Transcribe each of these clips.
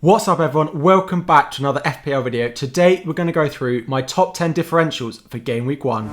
What's up everyone, welcome back to another FPL video. Today we're going to go through my top 10 differentials for game week 1.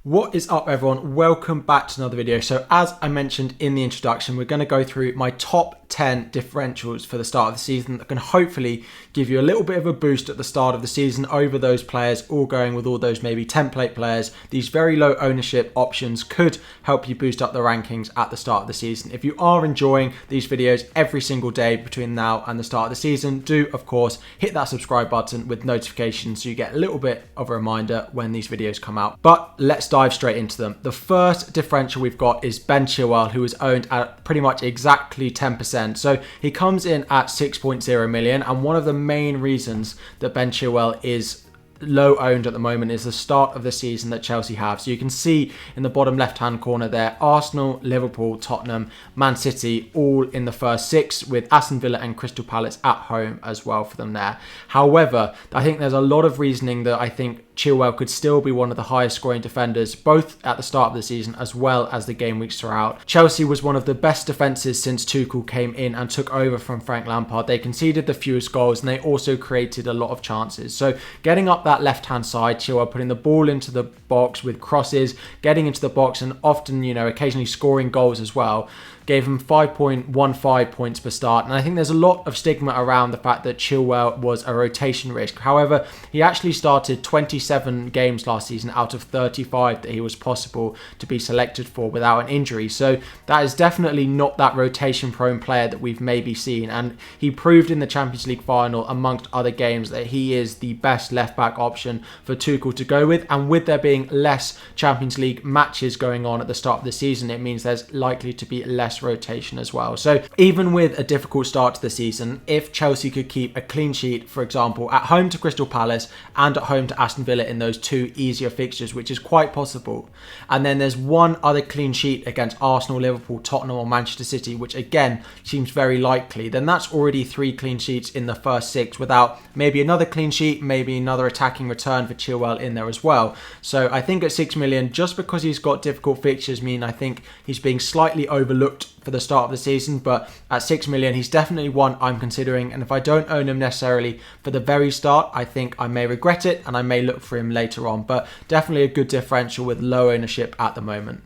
What is up everyone, welcome back to another video. So as I mentioned in the introduction, we're going to go through my top 10 differentials for the start of the season that can hopefully give you a little bit of a boost at the start of the season over those players, all going with all those maybe template players. These very low ownership options could help you boost up the rankings at the start of the season. If you are enjoying these videos every single day between now and the start of the season, do of course hit that subscribe button with notifications so you get a little bit of a reminder when these videos come out. But let's dive straight into them. The first differential we've got is Ben Chilwell, who is owned at pretty much exactly 10%. So he comes in at 6.0 million, and one of the main reasons that Ben Chilwell is low owned at the moment is the start of the season that Chelsea have. So you can see in the bottom left hand corner there, Arsenal, Liverpool, Tottenham, Man City all in the first 6, with Aston Villa and Crystal Palace at home as well for them there. However, I think there's a lot of reasoning that I think Chilwell could still be one of the highest scoring defenders both at the start of the season as well as the game weeks throughout. Chelsea was one of the best defences since Tuchel came in and took over from Frank Lampard. They conceded the fewest goals and they also created a lot of chances. So getting up that left hand side, Chilwell putting the ball into the box with crosses, getting into the box and often, occasionally scoring goals as well, gave him 5.15 points per start. And I think there's a lot of stigma around the fact that Chilwell was a rotation risk. However, he actually started 27 games last season out of 35 that he was possible to be selected for without an injury. So that is definitely not that rotation prone player that we've maybe seen. And he proved in the Champions League final, amongst other games, that he is the best left back option for Tuchel to go with. And with there being less Champions League matches going on at the start of the season, it means there's likely to be less rotation as well. So even with a difficult start to the season, if Chelsea could keep a clean sheet, for example, at home to Crystal Palace and at home to Aston Villa in those 2 easier fixtures, which is quite possible, and then there's one other clean sheet against Arsenal, Liverpool, Tottenham or Manchester City, which again seems very likely, then that's already 3 clean sheets in the first 6 without maybe another clean sheet, maybe another attacking return for Chilwell in there as well. So I think at 6 million, just because he's got difficult fixtures, I think he's being slightly overlooked for the start of the season, but at 6 million he's definitely one I'm considering, and if I don't own him necessarily for the very start, I think I may regret it and I may look for him later on, but definitely a good differential with low ownership at the moment.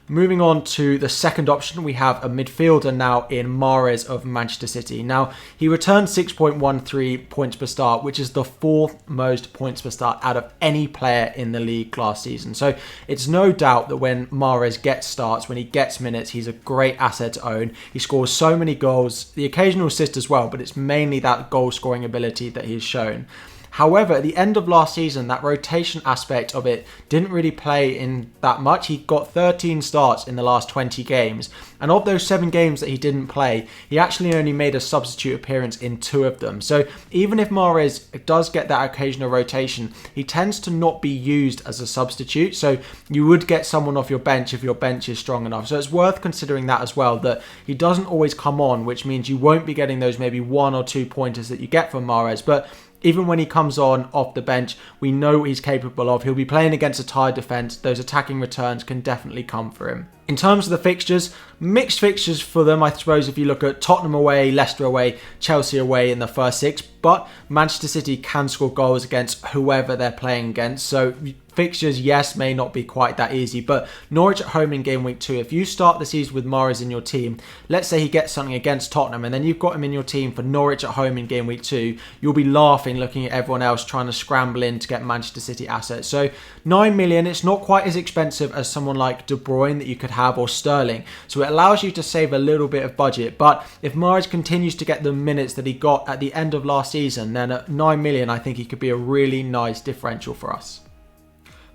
Moving on to the second option, we have a midfielder now in Mahrez of Manchester City. Now, he returned 6.13 points per start, which is the 4th most points per start out of any player in the league last season. So it's no doubt that when Mahrez gets starts, when he gets minutes, he's a great asset to own. He scores so many goals, the occasional assist as well, but it's mainly that goal scoring ability that he's shown. However, at the end of last season, that rotation aspect of it didn't really play in that much. He got 13 starts in the last 20 games. And of those 7 games that he didn't play, he actually only made a substitute appearance in 2 of them. So even if Mahrez does get that occasional rotation, he tends to not be used as a substitute. So you would get someone off your bench if your bench is strong enough. So it's worth considering that as well, that he doesn't always come on, which means you won't be getting those maybe 1 or 2 pointers that you get from Mahrez. But even when he comes on off the bench, we know what he's capable of. He'll be playing against a tired defence. Those attacking returns can definitely come for him. In terms of the fixtures, mixed fixtures for them, I suppose, if you look at Tottenham away, Leicester away, Chelsea away in the first 6. But Manchester City can score goals against whoever they're playing against. So fixtures, yes, may not be quite that easy, but Norwich at home in game week 2, if you start the season with Mahrez in your team, let's say he gets something against Tottenham and then you've got him in your team for Norwich at home in game week 2, you'll be laughing looking at everyone else trying to scramble in to get Manchester City assets. So 9 million, it's not quite as expensive as someone like De Bruyne that you could have, or Sterling, so it allows you to save a little bit of budget. But if Mahrez continues to get the minutes that he got at the end of last season, then at 9 million I think he could be a really nice differential for us.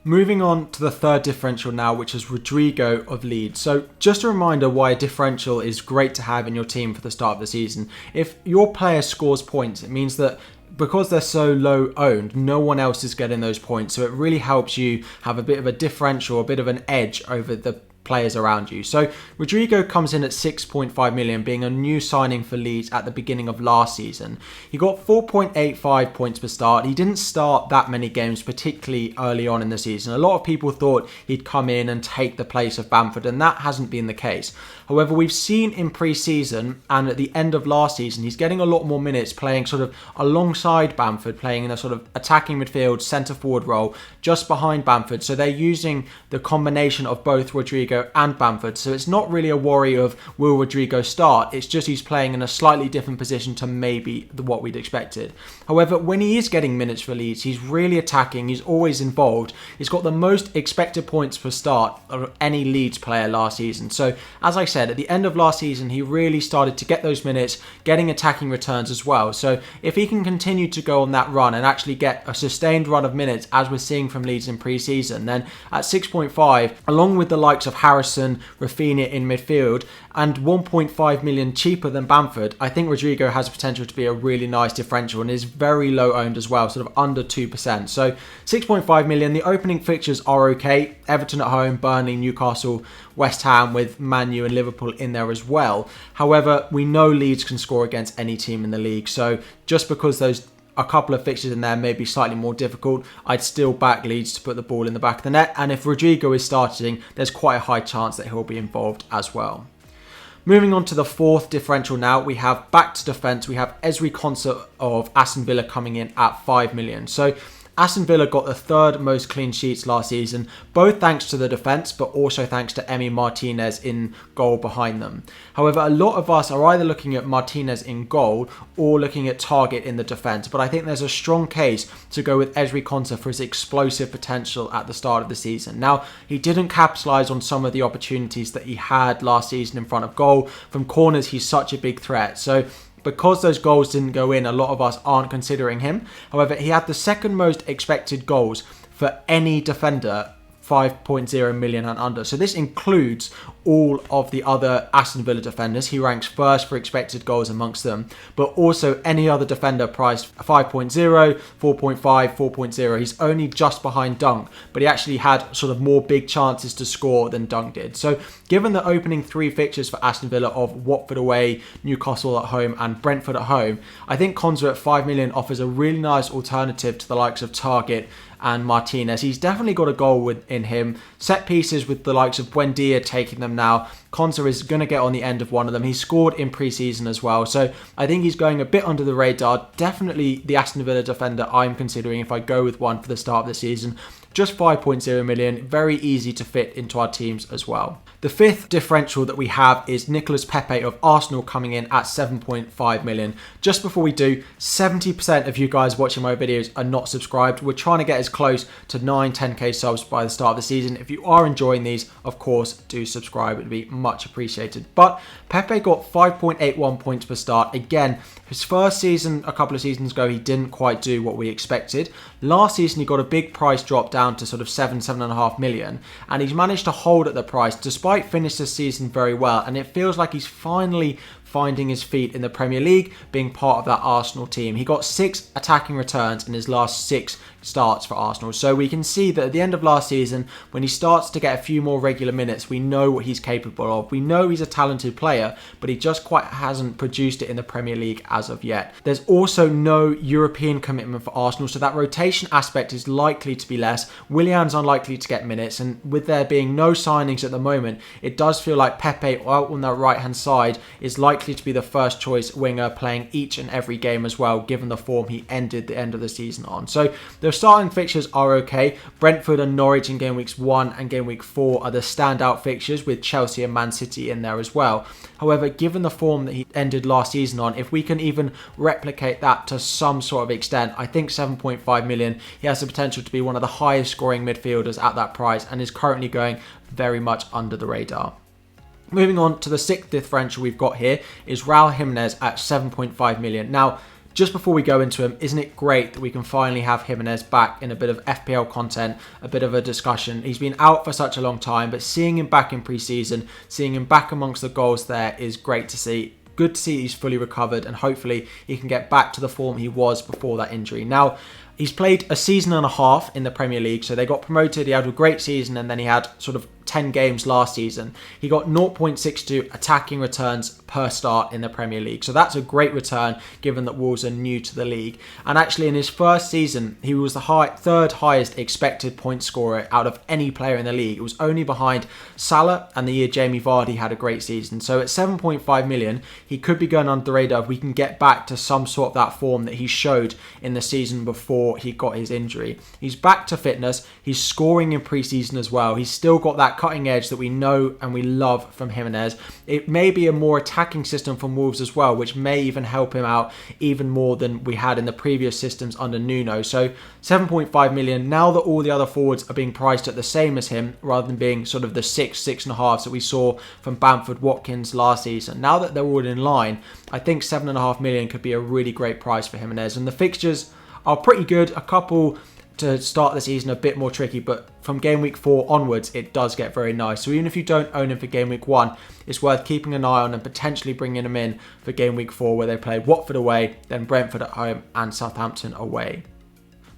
Moving on to the third differential now, which is Rodrigo of Leeds. So just a reminder why a differential is great to have in your team for the start of the season. If your player scores points, it means that because they're so low owned, no one else is getting those points. So it really helps you have a bit of a differential, a bit of an edge over the players around you. So Rodrigo comes in at 6.5 million, being a new signing for Leeds at the beginning of last season. He got 4.85 points per start. He didn't start that many games, particularly early on in the season. A lot of people thought he'd come in and take the place of Bamford, and that hasn't been the case. However, we've seen in pre-season and at the end of last season, he's getting a lot more minutes playing sort of alongside Bamford, playing in a sort of attacking midfield, centre-forward role, just behind Bamford. So they're using the combination of both Rodrigo and Bamford. So it's not really a worry of will Rodrigo start. It's just he's playing in a slightly different position to maybe what we'd expected. However, when he is getting minutes for Leeds, he's really attacking. He's always involved. He's got the most expected points per start of any Leeds player last season. So as I said, at the end of last season, he really started to get those minutes, getting attacking returns as well. So if he can continue to go on that run and actually get a sustained run of minutes, as we're seeing from Leeds in pre-season, then at 6.5, along with the likes of Harrison, Rafinha in midfield, and 1.5 million cheaper than Bamford, I think Rodrigo has potential to be a really nice differential and is very low owned as well, sort of under 2%. So 6.5 million, the opening fixtures are okay. Everton at home, Burnley, Newcastle, West Ham with Man U and Liverpool in there as well. However, we know Leeds can score against any team in the league. So just because those a couple of fixtures in there may be slightly more difficult, I'd still back Leeds to put the ball in the back of the net. And if Rodrigo is starting, there's quite a high chance that he'll be involved as well. Moving on to the fourth differential now, we have back to defence. We have Ezri Konsa of Aston Villa coming in at 5 million. So Aston Villa got the third most clean sheets last season, both thanks to the defence, but also thanks to Emi Martinez in goal behind them. However, a lot of us are either looking at Martinez in goal or looking at Target in the defence, but I think there's a strong case to go with Ezri Konsa for his explosive potential at the start of the season. Now, he didn't capitalise on some of the opportunities that he had last season in front of goal. From corners, he's such a big threat. So because those goals didn't go in, a lot of us aren't considering him. However, he had the second most expected goals for any defender, 5.0 million and under. So this includes all of the other Aston Villa defenders. He ranks first for expected goals amongst them, but also any other defender priced 5.0, 4.5, 4.0. He's only just behind Dunk, but he actually had sort of more big chances to score than Dunk did. So given the opening three fixtures for Aston Villa of Watford away, Newcastle at home and Brentford at home, I think Konsa at 5 million offers a really nice alternative to the likes of Target and Martinez. He's definitely got a goal in him. Set pieces with the likes of Buendia taking them now. Konsa is going to get on the end of one of them. He scored in pre-season as well. So I think he's going a bit under the radar. Definitely the Aston Villa defender I'm considering if I go with one for the start of the season. Just 5.0 million, very easy to fit into our teams as well. The fifth differential that we have is Nicolas Pepe of Arsenal coming in at 7.5 million. Just before we do, 70% of you guys watching my videos are not subscribed. We're trying to get as close to 10k subs by the start of the season. If you are enjoying these, of course, do subscribe. It would be much appreciated. But Pepe got 5.81 points per start. Again, his first season, a couple of seasons ago, he didn't quite do what we expected. Last season, he got a big price drop down to sort of 7.5 million. And he's managed to hold at the price despite finished the season very well. And it feels like he's finally finding his feet in the Premier League, being part of that Arsenal team. He got 6 attacking returns in his last 6 starts for Arsenal. So we can see that at the end of last season, when he starts to get a few more regular minutes, we know what he's capable of. We know he's a talented player, but he just quite hasn't produced it in the Premier League as of yet. There's also no European commitment for Arsenal, so that rotation aspect is likely to be less. Willian's unlikely to get minutes, and with there being no signings at the moment, it does feel like Pepe out on that right-hand side is likely to be the first choice winger playing each and every game as well, given the form he ended the end of the season on. So the starting fixtures are okay. Brentford and Norwich in game weeks 1 and game week 4 are the standout fixtures, with Chelsea and Man City in there as well. However, given the form that he ended last season on, if we can even replicate that to some sort of extent, I think 7.5 million, he has the potential to be one of the highest scoring midfielders at that price and is currently going very much under the radar. Moving on to the sixth differential we've got here is Raul Jimenez at 7.5 million. Now, just before we go into him, isn't it great that we can finally have Jimenez back in a bit of FPL content, a bit of a discussion? He's been out for such a long time, but seeing him back in pre-season, seeing him back amongst the goals there is great to see. Good to see he's fully recovered, and hopefully he can get back to the form he was before that injury. Now, he's played a season and a half in the Premier League, so they got promoted. He had a great season, and then he had sort of 10 games last season, he got 0.62 attacking returns per start in the Premier League. So that's a great return given that Wolves are new to the league. And actually in his first season, he was the third highest expected point scorer out of any player in the league. It was only behind Salah and the year Jamie Vardy had a great season. So at 7.5 million, he could be going under the radar if we can get back to some sort of that form that he showed in the season before he got his injury. He's back to fitness. He's scoring in pre-season as well. He's still got that cutting edge that we know and we love from Jimenez. It may be a more attacking system from Wolves as well, which may even help him out even more than we had in the previous systems under Nuno. So 7.5 million, now that all the other forwards are being priced at the same as him, rather than being sort of the 6.5 that we saw from Bamford Watkins last season. Now that they're all in line, I think 7.5 million could be a really great price for Jimenez. And the fixtures are pretty good. A couple to start the season a bit more tricky, but from game week 4 onwards, it does get very nice. So even if you don't own him for game week 1, it's worth keeping an eye on and potentially bringing him in for game week 4, where they play Watford away, then Brentford at home and Southampton away.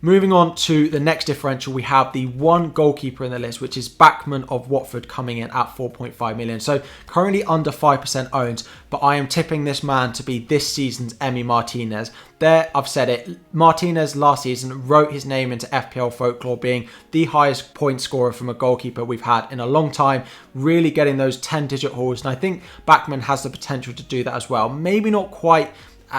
Moving on to the next differential, we have the one goalkeeper in the list, which is Bachmann of Watford, coming in at 4.5 million. So currently under 5% owned, but I am tipping this man to be this season's Emi Martinez. There, I've said it. Martinez last season wrote his name into FPL folklore, being the highest point scorer from a goalkeeper we've had in a long time, really getting those 10-digit hauls. And I think Bachmann has the potential to do that as well. Maybe not quite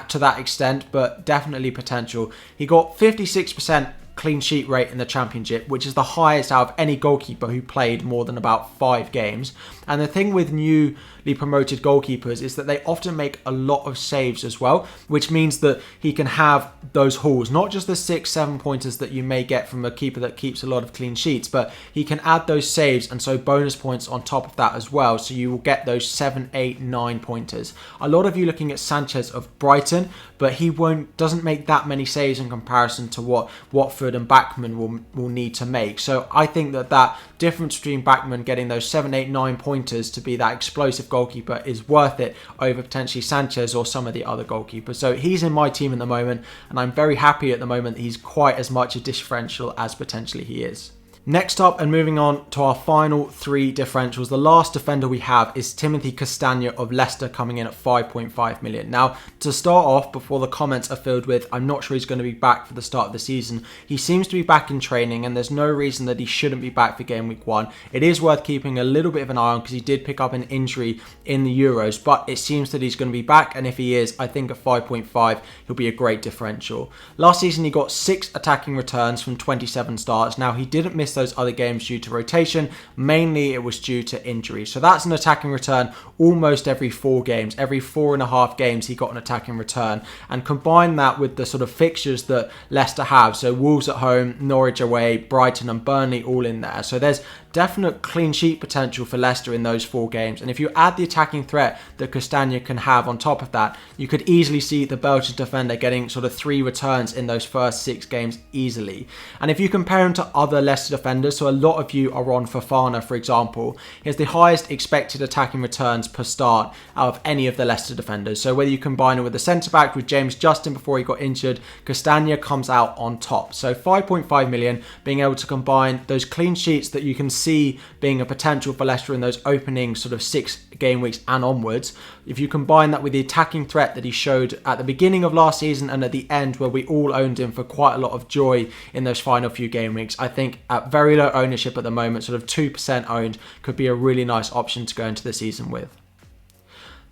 to that extent, but definitely potential. He got 56% clean sheet rate in the Championship, which is the highest out of any goalkeeper who played more than about 5 games. And the thing with newly promoted goalkeepers is that they often make a lot of saves as well, which means that he can have those hauls, not just the 6-7 pointers that you may get from a keeper that keeps a lot of clean sheets, but he can add those saves and so bonus points on top of that as well. So you will get those 7, 8, 9 pointers. A lot of you looking at Sanchez of Brighton, but he doesn't make that many saves in comparison to what Watford and Bachmann will need to make. So I think that difference between Bachmann getting those 7, 8, 9 pointers to be that explosive goalkeeper is worth it over potentially Sanchez or some of the other goalkeepers. So he's in my team at the moment, and I'm very happy at the moment that he's quite as much a differential as potentially he is. Next up, and moving on to our final 3 differentials, the last defender we have is Timothy Castagne of Leicester, coming in at 5.5 million. Now, to start off, before the comments are filled with, I'm not sure he's going to be back for the start of the season, he seems to be back in training, and there's no reason that he shouldn't be back for game week 1. It is worth keeping a little bit of an eye on because he did pick up an injury in the Euros, but it seems that he's going to be back, and if he is, I think at 5.5, he'll be a great differential. Last season, he got 6 attacking returns from 27 starts. Now, he didn't miss those other games due to rotation. Mainly it was due to injury. So that's an attacking return almost every 4 games. Every 4.5 games he got an attacking return. And combine that with the sort of fixtures that Leicester have. So Wolves at home, Norwich away, Brighton and Burnley all in there. So there's definite clean sheet potential for Leicester in those 4 games. And if you add the attacking threat that Castagne can have on top of that, you could easily see the Belgian defender getting sort of 3 returns in those first 6 games easily. And if you compare him to other Leicester defenders, so a lot of you are on Fofana, for example, he has the highest expected attacking returns per start out of any of the Leicester defenders. So whether you combine it with the centre-back, with James Justin before he got injured, Castagne comes out on top. So 5.5 million, being able to combine those clean sheets that you can see being a potential for Leicester in those opening sort of 6 game weeks and onwards. If you combine that with the attacking threat that he showed at the beginning of last season and at the end, where we all owned him for quite a lot of joy in those final few game weeks, I think at very low ownership at the moment, sort of 2% owned, could be a really nice option to go into the season with.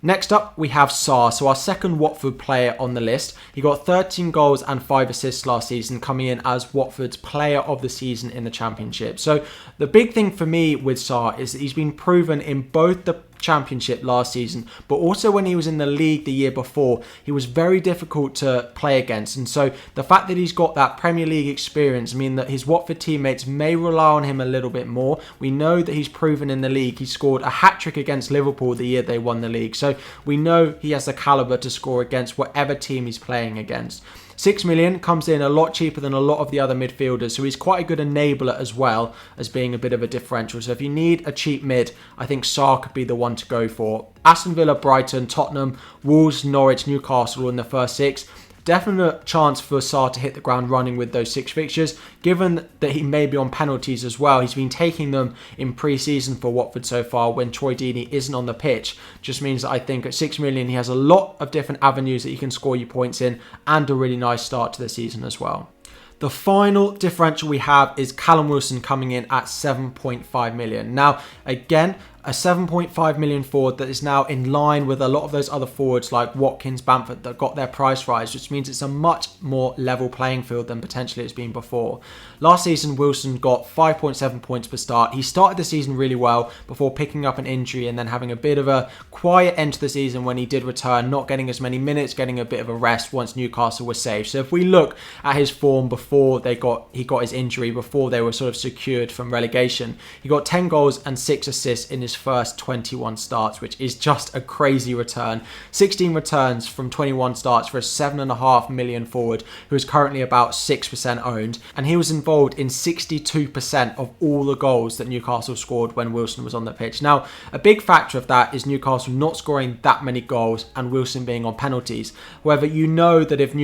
Next up, we have Sarr, so our second Watford player on the list. He got 13 goals and 5 assists last season, coming in as Watford's player of the season in the Championship. So the big thing for me with Sarr is that he's been proven in both the Championship last season, but also when he was in the league the year before, he was very difficult to play against. And so the fact that he's got that Premier League experience means that his Watford teammates may rely on him a little bit more. We know that he's proven in the league. He scored a hat-trick against Liverpool the year they won the league. So we know he has the calibre to score against whatever team he's playing against. 6 million comes in a lot cheaper than a lot of the other midfielders, so he's quite a good enabler as well as being a bit of a differential. So if you need a cheap mid, I think Sarr could be the one to go for. Aston Villa, Brighton, Tottenham, Wolves, Norwich, Newcastle in the first 6. definite chance for Sarr to hit the ground running with those 6 fixtures, given that he may be on penalties as well. He's been taking them in pre-season for Watford so far when Troy Deeney isn't on the pitch. Just means that I think at 6 million he has a lot of different avenues that he can score you points in, and a really nice start to the season as well. The final differential we have is Callum Wilson coming in at 7.5 million. Now, again, a 7.5 million forward that is now in line with a lot of those other forwards like Watkins, Bamford that got their price rise, which means it's a much more level playing field than potentially it's been before. Last season, Wilson got 5.7 points per start. He started the season really well before picking up an injury and then having a bit of a quiet end to the season when he did return, not getting as many minutes, getting a bit of a rest once Newcastle was saved. So if we look at his form before he got his injury, before they were sort of secured from relegation, he got 10 goals and 6 assists in his first 21 starts, which is just a crazy return. 16 returns from 21 starts for a 7.5 million forward who is currently about 6% owned, and he was involved in 62% of all the goals that Newcastle scored when Wilson was on the pitch. Now, a big factor of that is Newcastle not scoring that many goals and Wilson being on penalties. However, you know that if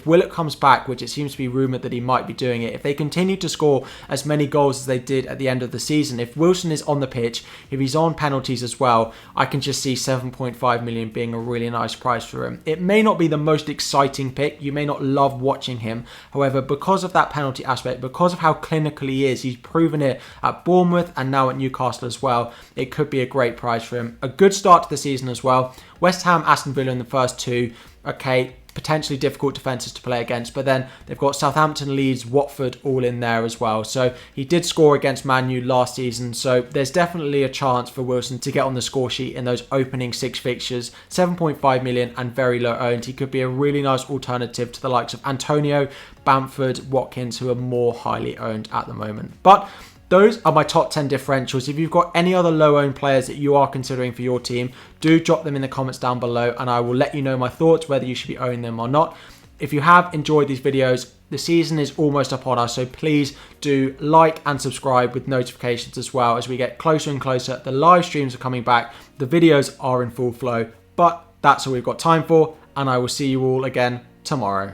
Willock comes back, which it seems to be rumoured that he might be doing it, if they continue to score as many goals as they did at the end of the season, if Wilson is on the pitch, if he's on penalties as well, I can just see 7.5 million being a really nice price for him. It may not be the most exciting pick. You may not love watching him. However, because of that penalty aspect, because of how clinical he is, he's proven it at Bournemouth and now at Newcastle as well, it could be a great price for him. A good start to the season as well. West Ham, Aston Villa in the first 2. Okay, potentially difficult defences to play against, but then they've got Southampton, Leeds, Watford all in there as well. So he did score against Man U last season, so there's definitely a chance for Wilson to get on the score sheet in those opening 6 fixtures. 7.5 million and very low owned. He could be a really nice alternative to the likes of Antonio, Bamford, Watkins, who are more highly owned at the moment. But those are my top 10 differentials. If you've got any other low-owned players that you are considering for your team, do drop them in the comments down below and I will let you know my thoughts, whether you should be owning them or not. If you have enjoyed these videos, the season is almost upon us, so please do like and subscribe with notifications as well as we get closer and closer. The live streams are coming back, the videos are in full flow, but that's all we've got time for, and I will see you all again tomorrow.